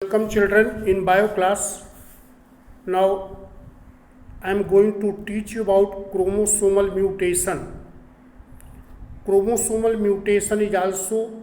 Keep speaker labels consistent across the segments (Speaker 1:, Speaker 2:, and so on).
Speaker 1: Welcome children in bio class. Now I am going to teach you about chromosomal mutation. Chromosomal mutation is also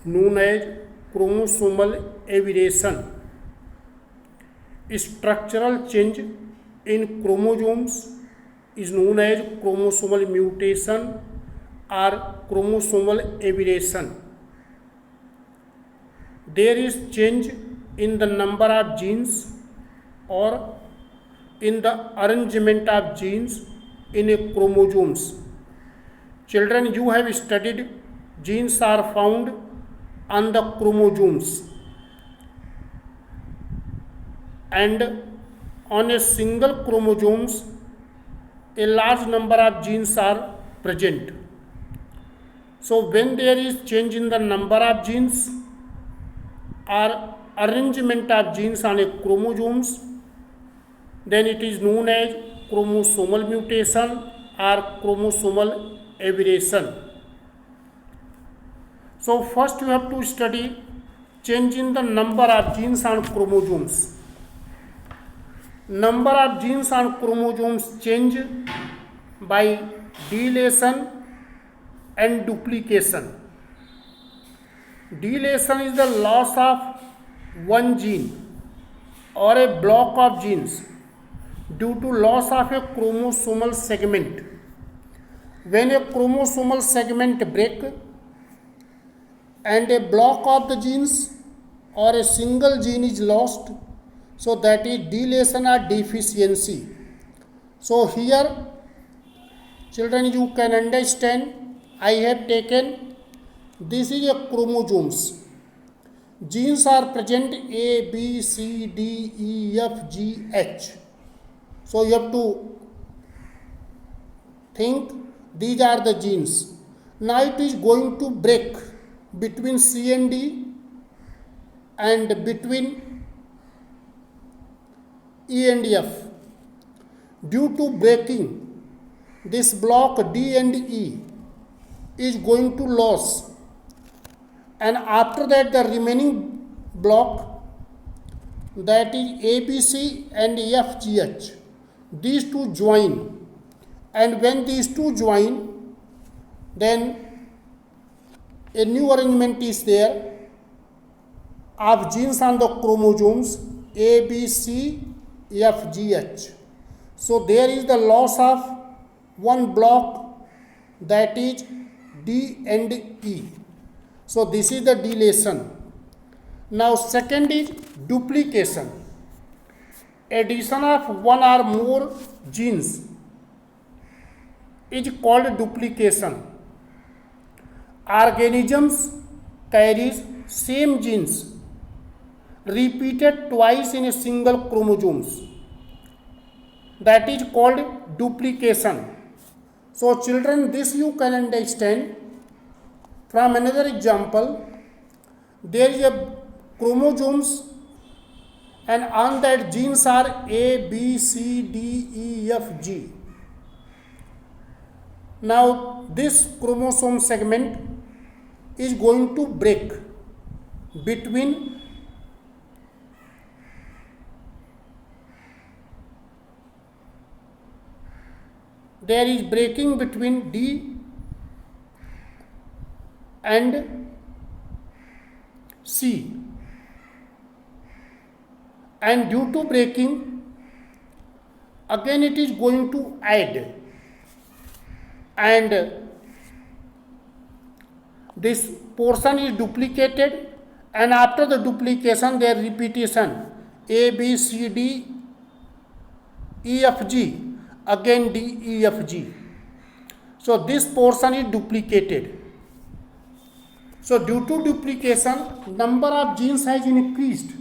Speaker 1: known as chromosomal aberration. Structural change in chromosomes is known as chromosomal mutation or chromosomal aberration. There is change in the number of genes or in the arrangement of genes in a chromosomes. Children, you have studied genes are found on the chromosomes, and on a single chromosomes a large number of genes are present. So when there is change in the number of genes or arrangement of genes on a chromosomes, then it is known as chromosomal mutation or chromosomal aberration. So first you have to study change in the number of genes on chromosomes. Number of genes on chromosomes change by deletion and duplication. Deletion is the loss of one gene or a block of genes due to loss of a chromosomal segment. When a chromosomal segment break and a block of the genes or a single gene is lost, so that is deletion or deficiency. So here children, you can understand, I have taken, this is a chromosomes. Genes are present A, B, C, D, E, F, G, H. So you have to think these are the genes. Now it is going to break between C and D and between E and F. Due to breaking, this block D and E is going to lose, and after that the remaining block, that is ABC and FGH, these two join, and when these two join, then a new arrangement is there of genes on the chromosomes ABCFGH. So there is the loss of one block, that is D and E. So this is the deletion. Now second is duplication. Addition of one or more genes is called duplication. Organisms carries same genes repeated twice in a single chromosomes. That is called duplication. So children, this you can understand from another example. There is a chromosomes, and on that genes are A, B, C, D, E, F, G. Now this chromosome segment is going to break between there is breaking between D and C, and due to breaking again it is going to add, and this portion is duplicated, and after the duplication there repetition A, B, C, D, E, F, G, again D, E, F, G. So this portion is duplicated. So due to duplication, number of genes has increased,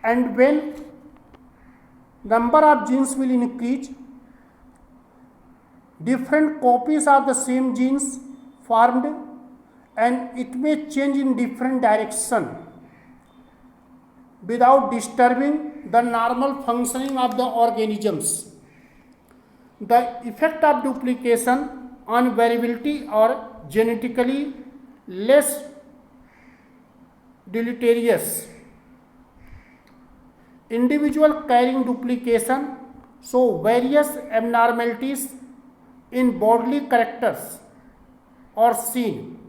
Speaker 1: and when number of genes will increase, different copies of the same genes formed, and it may change in different direction without disturbing the normal functioning of the organisms. The effect of duplication on variability or genetically less deleterious individual carrying duplication, so various abnormalities in bodily characters or seen.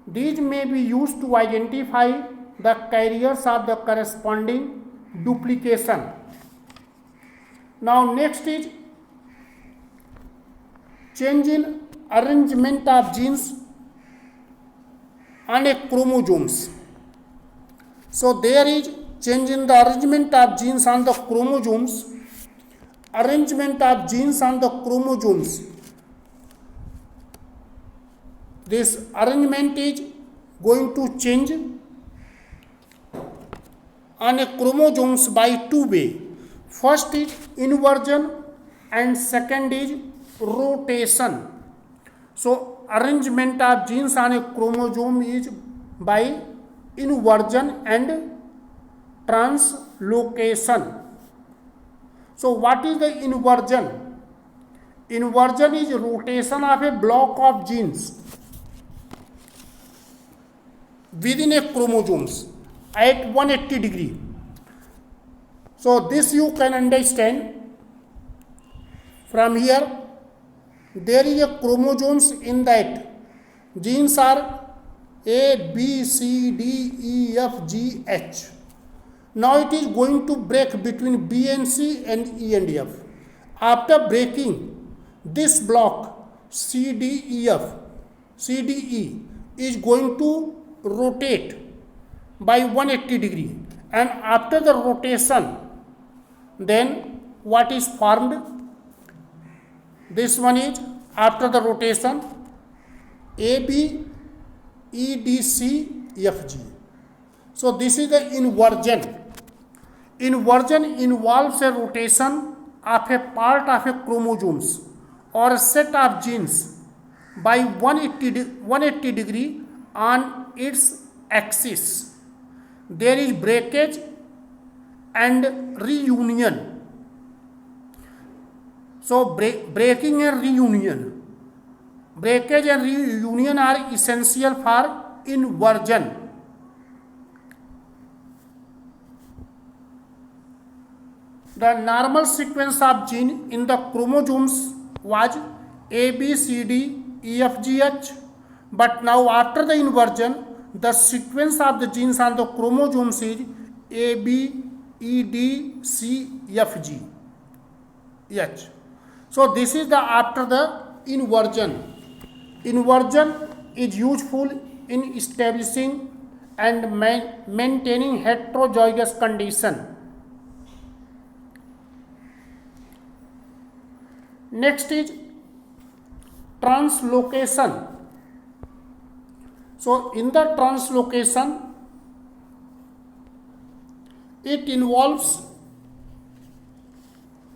Speaker 1: These may be used to identify the carriers of the corresponding duplication. Now next is change in arrangement of genes on a chromosomes. So there is change in the arrangement of genes on the chromosomes. Arrangement of genes on the chromosomes. This arrangement is going to change on a chromosomes by two ways. First is inversion and second is rotation. So arrangement of genes on a chromosome is by inversion and translocation. So what is the inversion? Inversion is rotation of a block of genes within a chromosomes at 180 degree. So this you can understand from here. There is a chromosomes in that genes are A, B, C, D, E, F, G, H. Now it is going to break between B and C and E and F. After breaking this block C, D, E, F, C, D, E is going to rotate by 180 degree, and after the rotation then what is formed? This one is after the rotation A, B, E, D, C, F, G. So this is the inversion. Inversion involves a rotation of a part of a chromosomes or a set of genes by 180 degree on its axis. There is breakage and reunion. So breaking and reunion. Breakage and reunion are essential for inversion. The normal sequence of gene in the chromosomes was A, B, C, D, E, F, G, H. But now after the inversion, the sequence of the genes on the chromosomes is A, B, E, D, C, F, G, H. So this is the after the inversion. Inversion is useful in establishing and maintaining heterozygous condition. Next is translocation. So in the translocation, it involves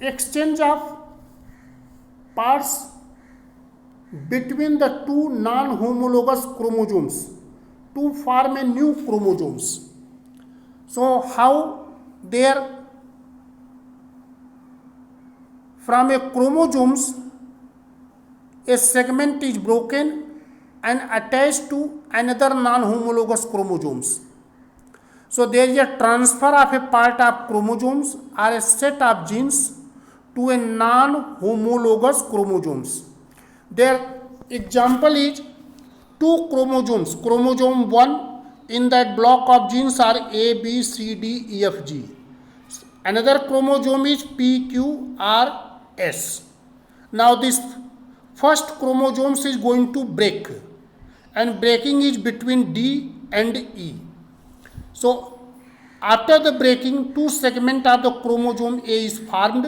Speaker 1: exchange of parts between the two non-homologous chromosomes to form a new chromosomes. So how there from a chromosomes a segment is broken and attached to another non-homologous chromosomes. So there is a transfer of a part of chromosomes or a set of genes to a non-homologous chromosomes. Their example is two chromosomes. Chromosome 1 in that block of genes are A, B, C, D, E, F, G. Another chromosome is P, Q, R, S. Now this first chromosomes is going to break, and breaking is between D and E. So after the breaking, two segments of the chromosome A is formed.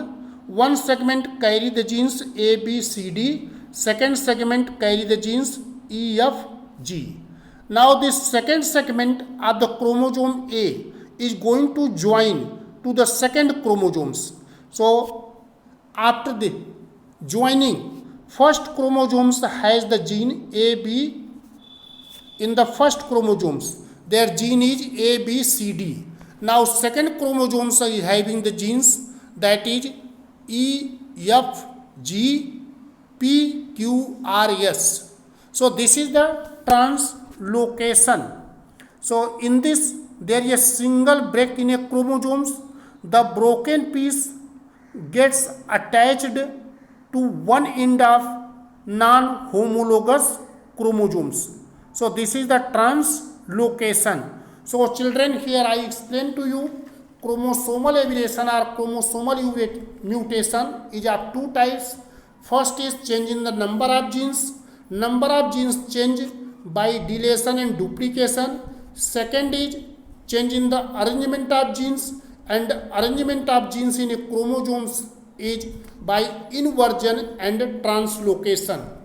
Speaker 1: One segment carry the genes A, B, C, D. Second segment carry the genes E, F, G. Now this second segment of the chromosome A is going to join to the second chromosomes. So after the joining, first chromosomes has the gene A, B. In the first chromosomes, their gene is A, B, C, D. Now second chromosomes are having the genes that is E, F, G, P, Q, R, S. So this is the translocation. So in this there is a single break in a chromosomes, the broken piece gets attached to one end of non-homologous chromosomes. So this is the translocation. So children, here I explain to you chromosomal aberration or chromosomal mutation is of two types. First is change in the number of genes. Number of genes change by deletion and duplication. Second is change in the arrangement of genes, and arrangement of genes in a chromosomes is by inversion and translocation.